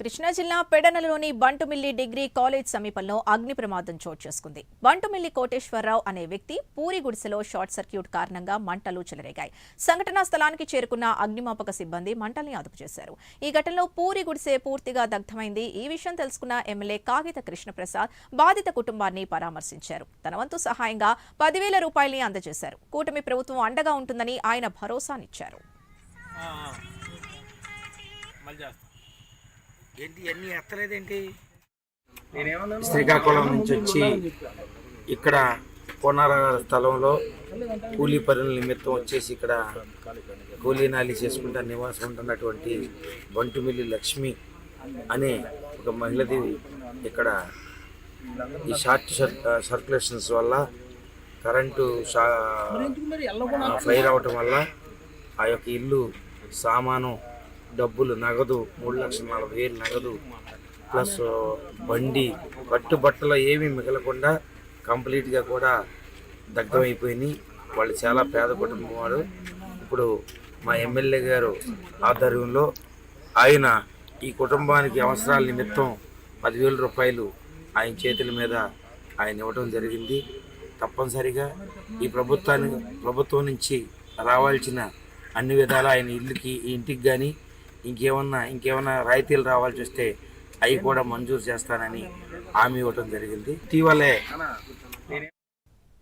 కృష్ణా జిల్లా పెడనలోని Bantumilli degree college సమీపంలో అగ్ని ప్రమాదం చోటు చేసుకుంది. బంటుమిల్లి కోటేశ్వరరావు అనే వ్యక్తి పూరి గుడిసెలో షార్ట్ సర్క్యూట్ కారణంగా మంటలు చెలరేగాయి. సంఘటనా స్థలానికి చేరుకున్న అగ్నిమాపక సిబ్బంది మంటల్ని అదుపు చేశారు. ఈ ఘటనలో పూరి గుడిసె పూర్తిగా దగ్ధమైంది. ఈ విషయం తెలుసుకున్న ఎమ్మెల్యే కాగిత కృష్ణప్రసాద్ బాధిత కుటుంబాన్ని పరామర్శించారు. తన వంతు సహాయంగా 10,000 రూపాయల్ని అందజేశారు. కూటమి ప్రభుత్వం అండగా ఉంటుందని ఆయన భరోసానిచ్చారు. శ్రీకాకుళం నుంచి వచ్చి ఇక్కడ కోనార స్థలంలో కూలీ పనుల నిమిత్తం వచ్చేసి ఇక్కడ కూలీ నాలి చేసుకుంటా నివాసం ఉంటున్నటువంటి బంటుమిల్లి లక్ష్మి అనే ఒక మహిళది ఇక్కడ ఈ షార్ట్ సర్క్యులేషన్స్ వల్ల కరెంటు ఫైర్ అవటం వల్ల ఆ యొక్క ఇల్లు సామాను డబ్బులు నగదు 3,40,000 నగదు ప్లస్ బండి కట్టుబట్టలు ఏమీ మిగలకుండా కంప్లీట్గా కూడా దగ్ధమైపోయినాయి. వాళ్ళు చాలా పేద కుటుంబం వారు. ఇప్పుడు మా ఎమ్మెల్యే గారు ఆధ్వర్యంలో ఆయన ఈ కుటుంబానికి అవసరాల నిమిత్తం 10,000 రూపాయలు ఆయన చేతుల మీద ఆయన ఇవ్వడం జరిగింది. తప్పనిసరిగా ఈ ప్రభుత్వం నుంచి రావాల్సిన అన్ని విధాలా ఆయన ఈ ఇంటికి కానీ ఇంకేమన్నా రాయితీలు రావాల్సి వస్తే అవి కూడా మంజూరు చేస్తానని హామీ ఇవ్వటం జరిగింది. ఇటీవలే